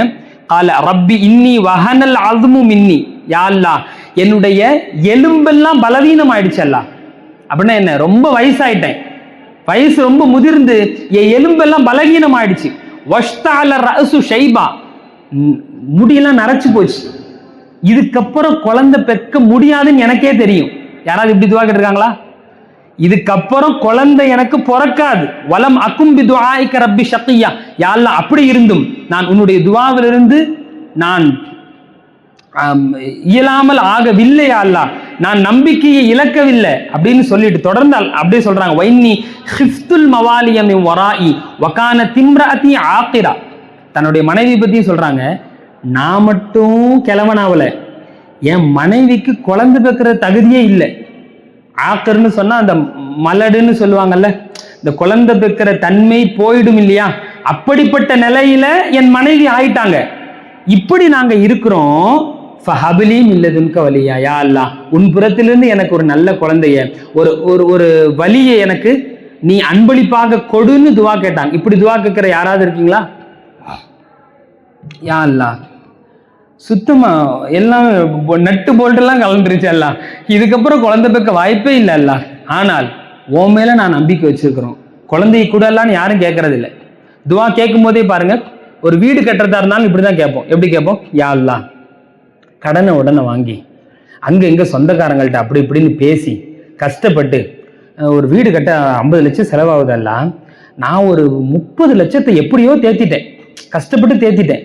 கால ரப்பி இன்னி வஹனல் அஸ்மு மின்னி, யா அல்லாஹ், என்னுடைய எலும்பெல்லாம் பலவீனம் ஆயிடுச்சு அல்லாஹ். அப்படின்னா என்ன? ரொம்ப வயசாயிட்டேன், வயசு ரொம்ப முதிர்ந்து என் எலும்பெல்லாம் பலவீனம் ஆயிடுச்சு. வஷ்தஅல ரஅசு ஷைபா, முடியெல்லாம் நரைச்சு போச்சு, இதுக்கப்புறம் குழந்தை பெக்க முடியாதுன்னு எனக்கே தெரியும். யாராவது இப்படி துவா கேட்டிருக்காங்களா? இதுக்கப்புறம் குழந்தை எனக்கு பிறக்காது. வலம் அக்கும் பி துஆஇக ரப்பி ஷக்கியா, யா அல்லாஹ், அப்படி இருந்தும் நான் உன்னுடைய துஆவிலிருந்து நான் இயலாமல் ஆகவில்லை, யா அல்லாஹ், நான் நம்பிக்கையை இழக்கவில்லை அப்படின்னு சொல்லிட்டு தொடர்ந்து அப்படியே சொல்றாங்க. வைன்னி ஹிஃப்துல் மவாலிய மின் வராஇ வகான திம்ரஅதி ஆகிரா, தன்னுடைய மனைவி பத்தியும் சொல்றாங்க. நான் மட்டும் கிழவனாவல, என் மனைவிக்கு குழந்தை பெக்கிற தகுதியே இல்லை. ஆக்கர்னு சொன்னா அந்த மலடுன்னு சொல்லுவாங்கல்ல, இந்த குழந்தை பெக்கிற தன்மை போயிடும் இல்லையா, அப்படிப்பட்ட நிலையில என் மனைவி ஆயிட்டாங்க. இப்படி நாங்க இருக்கிறோம். ஃபஹபிலி மில்லதுன்க வலியா, யா அல்லாஹ், உன் புறத்திலிருந்து எனக்கு ஒரு நல்ல குழந்தைய, ஒரு ஒரு ஒரு வலியை எனக்கு நீ அன்பளிப்பாக கொடுன்னு துவா கேட்டாங்க. இப்படி துவா கேட்கிற யாராவது இருக்கீங்களா? யா அல்லாஹ், சுத்தமா எல்லாம் நட்டு போல்ட்டெல்லாம் கலந்துருச்சு எல்லாம், இதுக்கப்புறம் குழந்தை பெக்க வாய்ப்பே இல்லை அல்லாஹ், ஆனால் உன் மேல நான் நம்பிக்கை வச்சிருக்கிறோம், குழந்தையை கூட எல்லாம் யாரும் கேட்கறது இல்லை. துவா கேட்கும் போதே பாருங்க, ஒரு வீடு கட்டுறதா இருந்தாலும் இப்படிதான் கேட்போம். எப்படி கேட்போம்? யா அல்லாஹ், கடனை உடனே வாங்கி அங்க இங்க சொந்தக்காரங்கள்ட்ட அப்படி இப்படின்னு பேசி கஷ்டப்பட்டு ஒரு வீடு கட்ட 50 லட்சம் செலவாகுதல்ல, நான் ஒரு 30 லட்சத்தை எப்படியோ தேத்திட்டேன், கஷ்டப்பட்டு தேத்திட்டேன்,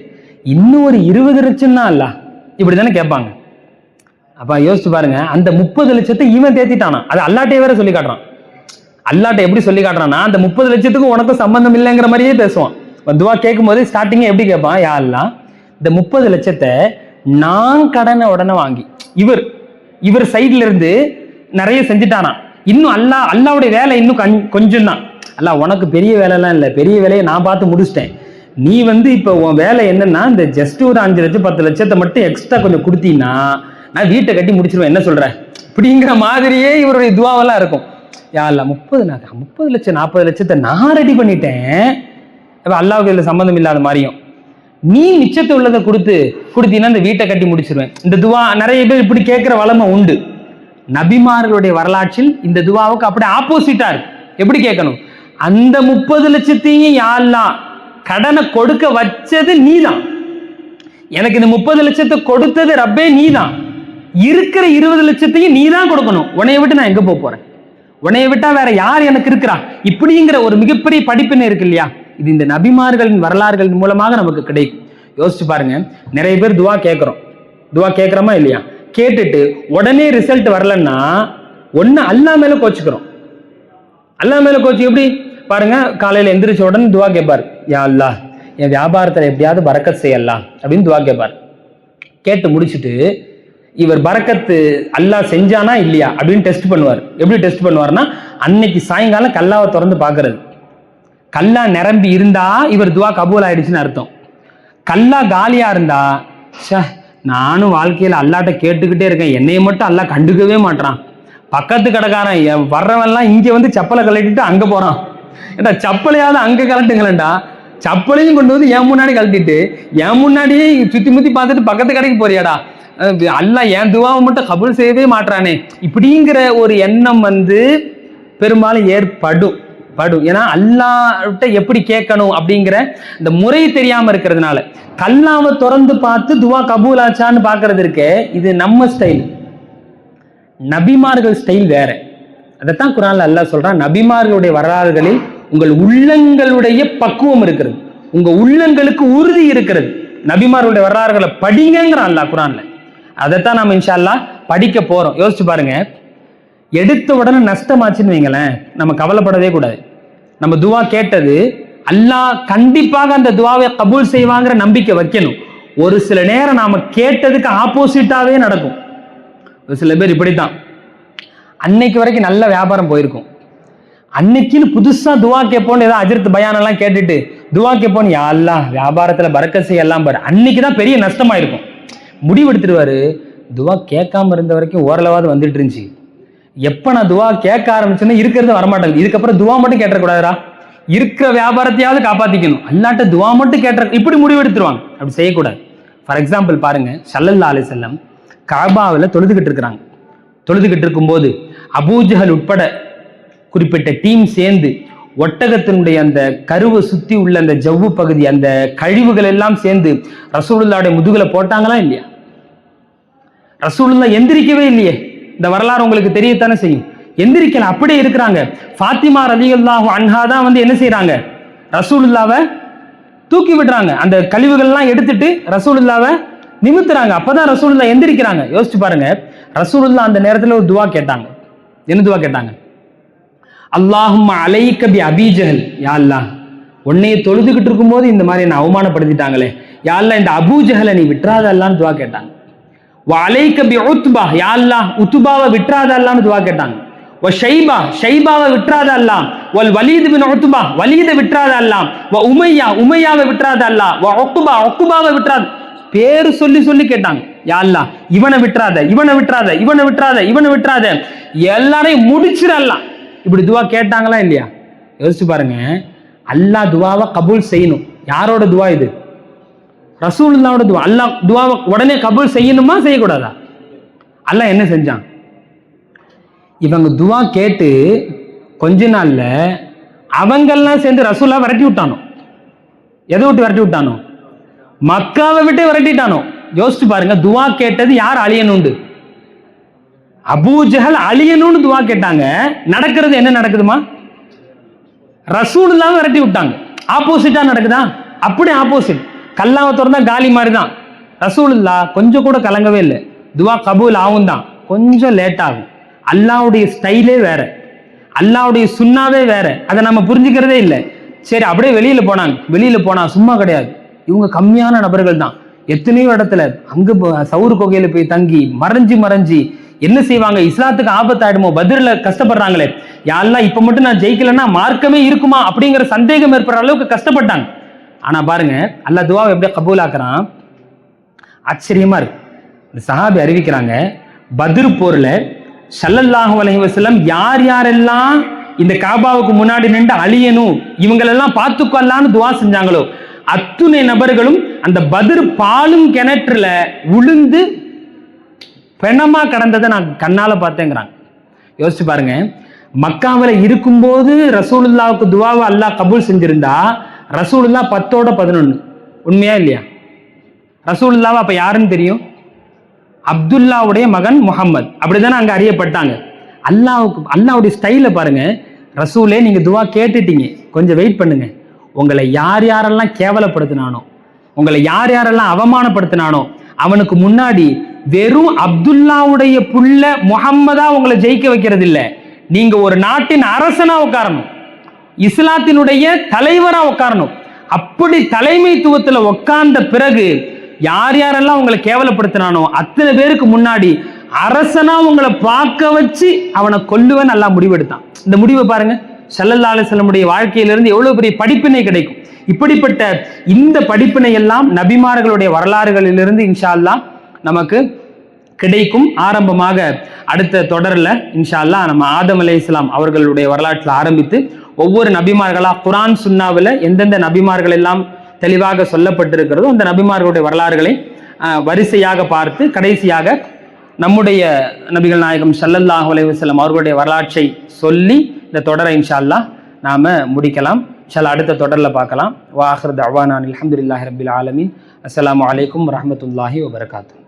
இன்னும் ஒரு 20 லட்சம் தான் அல்ல, இப்படிதானே கேட்பாங்க. அப்ப யோசிச்சு பாருங்க, அந்த 30 லட்சத்தை இவன் தேத்திட்டானா, அது அல்லாட்டே வேற சொல்லி காட்டுறான். அல்லாட்ட எப்படி சொல்லி காட்டுறான்னா, அந்த 30 லட்சத்துக்கும் உனக்கும் சம்பந்தம் இல்லைங்கிற மாதிரியே பேசுவான். துவா கேட்கும் போது ஸ்டார்டிங்க எப்படி கேட்பான்? யா அல்லாஹ், இந்த 30 லட்சத்தை நான் கடனை உடனே வாங்கி, இவர் சைட்ல இருந்து நிறைய செஞ்சுட்டானா, இன்னும் அல்லாவுடைய வேலை இன்னும் கொஞ்சம் தான். அல்லாஹ், உனக்கு பெரிய வேலைலாம் இல்லை, பெரிய வேலையை நான் பார்த்து முடிச்சிட்டேன், நீ இப்போ உன் வேலை என்னன்னா, இந்த ஜஸ்ட் ஒரு 5 லட்சம் 10 லட்சத்தை மட்டும் எக்ஸ்ட்ரா கொஞ்சம் கொடுத்தீங்கன்னா நான் வீட்டை கட்டி முடிச்சிருவேன், என்ன சொல்ற? அப்படிங்கிற மாதிரியே இவருடைய துவாவெல்லாம் இருக்கும். யா அல்லாஹ், 30 லட்சம் 40 லட்சத்தை நான் ரெடி பண்ணிட்டேன், அல்லாஹ்வுக்கு இதுல சம்பந்தம் இல்லாத மாதிரியும் நீ மிச்சத்தை உள்ளதை கொடுத்தீங்கன்னா இந்த வீட்டை கட்டி முடிச்சிருவேன். இந்த துவா நிறைய பேர் இப்படி கேட்கிற வளமை உண்டு. நபிமார்களுடைய வரலாற்றில் இந்த துவாவுக்கு அப்படியே ஆப்போசிட்டா இருக்கு. எப்படி கேட்கணும்? அந்த 30 லட்சத்தையும் யா அல்லாஹ் கடனை கொடுக்க வச்சது நீதான், எனக்கு இந்த 30 லட்சத்தை கொடுத்தது ரப்பே நீதான், இருக்கிற 20 லட்சத்தையும் நீதான் கொடுக்கணும், உன்னைய விட்டு நான் எங்க போறேன், உன்னைய விட்டா வேற யார் எனக்கு இருக்கிறா, இப்படிங்கிற ஒரு மிகப்பெரிய படிப்பினை இருக்கு இல்லையா? இது இந்த நபிமார்களின் வரலாறுகளின் மூலமாக நமக்கு கிடைக்கும். யோசிச்சு பாருங்க, நிறைய பேர் துவா கேட்கிறோமா இல்லையா? கேட்டுட்டு உடனே ரிசல்ட் வரலன்னா ஒன்னு அல்லாஹ் மேல கோச்சுக்கிறோம். அல்லாஹ் மேல கோச்சு எப்படி பாருங்க, காலையில எந்திரிச்ச உடனே துவா கேட்பார், யா அல்லாஹ் என் வியாபாரத்துல எப்படியாவது பரக்கத் செய்யலாம் அப்படின்னு துவா கேட்பார். கேட்டு முடிச்சுட்டு இவர் பரக்கத்து அல்லாஹ் செஞ்சானா இல்லையா அப்படின்னு டெஸ்ட் பண்ணுவார். எப்படி டெஸ்ட் பண்ணுவார்னா, அன்னைக்கு சாயங்காலம் கல்லாவை திறந்து பாக்குறது. கல்லா நிரம்பி இருந்தா இவர் துவா கபூல் ஆயிடுச்சுன்னு அர்த்தம். கல்லா காலியா இருந்தா, நானும் வாழ்க்கையில அல்லாட்ட கேட்டுக்கிட்டே இருக்கேன், என்னைய மட்டும் அல்லாஹ் கண்டுக்கவே மாட்டான், பக்கத்து கடைக்காரன் வர்றவன்லாம் இங்க வந்து செப்பலை கழட்டிட்டு அங்க போறான், ஏடா செப்பலையாவது அங்க கழட்டுங்களேன்டா, செப்பலையும் கொண்டு வந்து என் முன்னாடி கழட்டிட்டு என் முன்னாடியே சுத்தி முத்தி பார்த்துட்டு பக்கத்து கடைக்கு போறியாடா, அல்லாஹ் என் துவாவை மட்டும் கபூல் செய்யவே மாட்டானே, இப்படிங்கிற ஒரு எண்ணம் வந்து பெரும்பாலும் ஏற்படும். ஏன்னா அல்லாஹ்ட்ட எப்படி கேட்கணும் அப்படிங்கிற இந்த முறை தெரியாம இருக்கிறதுனால கல்லாவை திறந்து பார்த்து துவா கபூல் ஆச்சான்னு பாக்குறது இருக்கே, இது நம்ம ஸ்டைல். நபிமார்கள் ஸ்டைல் வேற. அதைத்தான் குர்ஆன்ல அல்லாஹ் சொல்றான், நபிமார்களுடைய வரலாறுகளில் உங்கள் உள்ளங்களுடைய பக்குவம் இருக்கிறது, உங்க உள்ளங்களுக்கு உறுதி இருக்கிறது, நபிமார்களுடைய வரலாறுகளை படிங்கிறான் அல்லாஹ் குர்ஆன்ல. அதைத்தான் நாம இன்ஷா அல்லாஹ் படிக்க போறோம். யோசிச்சு பாருங்க, எடுத்த உடனே நஷ்டமாச்சுன்னு வைங்களேன், நம்ம கவலைப்படவே கூடாது. நம்ம துவா கேட்டது அல்லாஹ் கண்டிப்பாக அந்த துவாவை கபூல் செய்வாங்கிற நம்பிக்கை வைக்கணும். ஒரு சில நேரம் நாம கேட்டதுக்கு ஆப்போசிட்டாவே நடக்கும். ஒரு சில பேர் இப்படித்தான், அன்னைக்கு வரைக்கும் நல்ல வியாபாரம் போயிருக்கும், அன்னைக்குன்னு புதுசா துவா கேட்போன்னு ஏதாவது அஜர்த் பயானெல்லாம் கேட்டுட்டு துவா கேட்போன்னு யா அல்லாஹ் வியாபாரத்துல பரக்கத் செய்யலாம் பாரு, அன்னைக்குதான் பெரிய நஷ்டமா இருக்கும். முடிவெடுத்துருவாரு, துவா கேட்காம இருந்த வரைக்கும் ஓரளவாவது வந்துட்டு இருந்துச்சு, எப்ப நான் துவா கேட்க ஆரம்பிச்சேன்னா இருக்கிறது வரமாட்டேங்குது, இதுக்கப்புறம் துவா மட்டும் கேட்டக்கூடாதுரா, இருக்கிற வியாபாரத்தையாவது காப்பாத்திக்கணும், அல்லாட்ட துவா மட்டும் கேட்ட, இப்படி முடிவெடுத்துருவாங்க. அப்படி செய்யக்கூடாது. ஃபார் எக்ஸாம்பிள் பாருங்க, ஸல்லல்லாஹு அலைஹி வஸல்லம் காபாவில் தொழுதுகிட்டு இருக்கிறாங்க. தொழுதுகிட்டு இருக்கும்போது அபூஜஹல் உட்பட குறிப்பிட்ட டீம் சேர்ந்து ஒட்டகத்தினுடைய அந்த கருவை சுத்தி உள்ள அந்த ஜவ்வு பகுதி, அந்த கழிவுகள் எல்லாம் சேர்ந்து ரசூலுல்லாஹ்வுடைய முதுகுல போட்டாங்களா இல்லையா? ரசூலுல்லாஹ் எந்திரிக்கவே இல்லையே. இந்த வரலாறு உங்களுக்கு தெரியத்தானே செய்யும். எந்திரிக்கல, அப்படியே இருக்கிறாங்க. ஃபாத்திமா ரலியல்லாஹு அன்ஹா தான் வந்து என்ன செய்யறாங்க, ரசூலுல்லாவை தூக்கி விடுறாங்க, அந்த கழிவுகள்லாம் எடுத்துட்டு ரசூலுல்லாவை நிமித்துறாங்க. அப்பதான் ரசூலுல்லாஹ் எந்திரிக்கிறாங்க. யோசிச்சு பாருங்க, ரசூலுல்லாஹ் அந்த நேரத்துல ஒரு துவா கேட்டாங்க. என்ன துவா கேட்டாங்க? அல்லாஹும்ம அலைக்க பி அபீ ஜஹல், யா அல்லாஹ் உன்னைய தொழுதுகிட்டு இருக்கும்போது இந்த மாதிரி என்ன அவமானப்படுத்திட்டாங்களே, யா அல்லாஹ் இந்த அபூ ஜஹலை நீ விட்டுறாத அல்லான்னு துவா கேட்டாங்க. வலைக்க பி உத்பா, யா அல்லாஹ் உத்பாவை விட்டுறாத அல்லான்னு துவா கேட்டாங்க. வ ஷைபா, ஷைபாவை விட்டுறாத அல்லாஹ். வல் வலீத் பின் உத்பா, வலீதை விட்டுறாத அல்லாஹ். வ உமையா, உமையாவை விட்டுறாத அல்லாஹ். வ உக்பா, உக்பாவை விட்டுறாத, பேரு சொல்லி சொல்லி கேட்டாங்க. யா அல்லாஹ் இவனை விட்டுறாத, இவனை விட்டுறாத, இவனை விட்டுறாத, இவனை விட்டுறாத, எல்லாரையும் முடிச்சிடலாம். இப்படி துவா கேட்டாங்களா இல்லையா? யோசிச்சு பாருங்க, அல்லாஹ் துவாவை கபூல் செய்யணும். யாரோட துவா இது? ரசூலுல்லாஹ்வோட துவா. அல்லாஹ் துவாவை உடனே கபூல் செய்யணுமா செய்யக்கூடாதா? அல்லாஹ் என்ன செஞ்சான்? இவங்க துவா கேட்டு கொஞ்ச நாள்ல அவங்கெல்லாம் சேர்ந்து ரசூலுல்லாஹ் விரட்டி விட்டானோ. எதை விட்டு விரட்டி விட்டானோ? மக்காவை விட்டு விரட்டிட்டானோ. யோசிச்சு பாருங்க, துவா கேட்டது யார் அழியணுண்டு? அபூ ஜஹல் அழியணும்னு துவா கேட்டாங்க. நடக்கிறது என்ன நடக்குதுமா? ரசூலுல்லாஹ் விரட்டி விட்டாங்க. ஆப்போசிட்டா நடக்குதா? அப்படி ஆப்போசிட். கல்லாவை திறந்தா காலி மாதிரி தான். ரசூலுல்லாஹ் கொஞ்சம் கூட கலங்கவே இல்லை. துவா கபூல் ஆகும் தான், கொஞ்சம் லேட் ஆகும். அல்லாஹ்வுடைய ஸ்டைலே வேற, அல்லாஹ்வுடைய சுன்னாவே வேற. அதை நம்ம புரிஞ்சுக்கிறதே இல்லை. சரி, அப்படியே வெளியில போனாங்க. வெளியில போனா சும்மா கிடையாது, இவங்க கம்மியான நபர்கள் தான். எத்தனையோ இடத்துல அங்க சவுறு கொகையில போய் தங்கி மறைஞ்சு மறைஞ்சி என்ன செய்வாங்க, இஸ்லாத்துக்கு ஆபத்தாயிடுமோ, பத்ர்ல கஷ்டப்படுறாங்களே, யாரெல்லாம் இப்ப மட்டும் நான் ஜெயிக்கலன்னா மார்க்கமே இருக்குமா அப்படிங்கிற சந்தேகம் ஏற்படுற அளவுக்கு கஷ்டப்பட்டாங்க. ஆனா பாருங்க, அல்லாஹ் துவாவை எப்படி கபூல் ஆக்குறான், ஆச்சரியமா இருக்கு. இந்த சஹாபி அறிவிக்கிறாங்க, பத்ர் போர்ல ஸல்லல்லாஹு அலைஹி வஸல்லம் யார் யாரெல்லாம் இந்த காபாவுக்கு முன்னாடி நின்று அழியணும், இவங்களெல்லாம் பார்த்துக்கொள்ளான்னு துவா செஞ்சாங்களோ அத்துணை நபர்களும் அந்த பத்ர் பாலும் கிணற்றுல உளுந்து பிணமா கடந்ததை நான் கண்ணால பார்த்தேங்கிறாங்க. யோசிச்சு பாருங்க, மக்காவில் இருக்கும்போது ரசூலுல்லாவுக்கு துவாவை அல்லாஹ் கபூல் செஞ்சிருந்தா ரசூலுல்லா 10-11. உண்மையா இல்லையா? ரசூலுல்லாவை அப்ப யாருன்னு தெரியும்? அப்துல்லாவுடைய மகன் முகம்மது, அப்படிதானே அங்க அறியப்பட்டாங்க. அல்லாவுடைய ஸ்டைல பாருங்க. ரசூலே நீங்க துவா கேட்டுட்டீங்க, கொஞ்சம் வெயிட் பண்ணுங்க. உங்களை யார் யாரெல்லாம் கேவலப்படுத்தினானோ, உங்களை யார் யாரெல்லாம் அவமானப்படுத்தினானோ அவனுக்கு முன்னாடி வெறும் அப்துல்லாவுடைய புள்ள முகம்மதா உங்களை ஜெயிக்க வைக்கிறது இல்ல, நீங்க ஒரு நாட்டின் அரசனா உட்காரணும், இஸ்லாத்தினுடைய தலைவரா உட்காரணும். அப்படி தலைமைத்துவத்துல உட்கார்ந்த பிறகு யார் யாரெல்லாம் உங்களை கேவலப்படுத்தினானோ அத்தனை பேருக்கு முன்னாடி அரசனா உங்களை பார்க்க வச்சு அவனை கொல்லுவன் நல்லா முடிவெடுத்தான். இந்த முடிவை பாருங்க, ஸல்லல்லாஹு அலைஹி வஸல்லமுடைய வாழ்க்கையிலிருந்து எவ்வளவு பெரிய படிப்பினை கிடைக்கும். இப்படிப்பட்ட இந்த படிப்பினை எல்லாம் நபிமார்களுடைய வரலாறுகளிலிருந்து இன்ஷா அல்லாஹ் நமக்கு கிடைக்கும். ஆரம்பமாக அடுத்த தொடரில் இன்ஷா அல்லாஹ் நம்ம ஆதம் அலைஹிஸ்ஸலாம் அவர்களுடைய வரலாற்றில் ஆரம்பித்து ஒவ்வொரு நபிமார்களா குர்ஆன் சுன்னாவில் எந்தெந்த நபிமார்கள் எல்லாம் தெளிவாக சொல்லப்பட்டிருக்கிறதோ அந்த நபிமார்களுடைய வரலாறுகளை வரிசையாக பார்த்து கடைசியாக நம்முடைய நபிகள் நாயகம் ஸல்லல்லாஹு அலைஹி வஸல்லம் அவர்களுடைய வரலாற்றை சொல்லி இந்த தொடரை இன்ஷா அல்லாஹ் நாம முடிக்கலாம். இன்ஷா அல்லாஹ் அடுத்த தொடரில் பார்க்கலாம். வா ஆகிரு தஅவானா அல்ஹம்துலில்லாஹி ரப்பில் ஆலமீன். அஸ்ஸலாமு அலைக்கும் வரஹ்மத்துல்லாஹி வபரகாத்துஹு.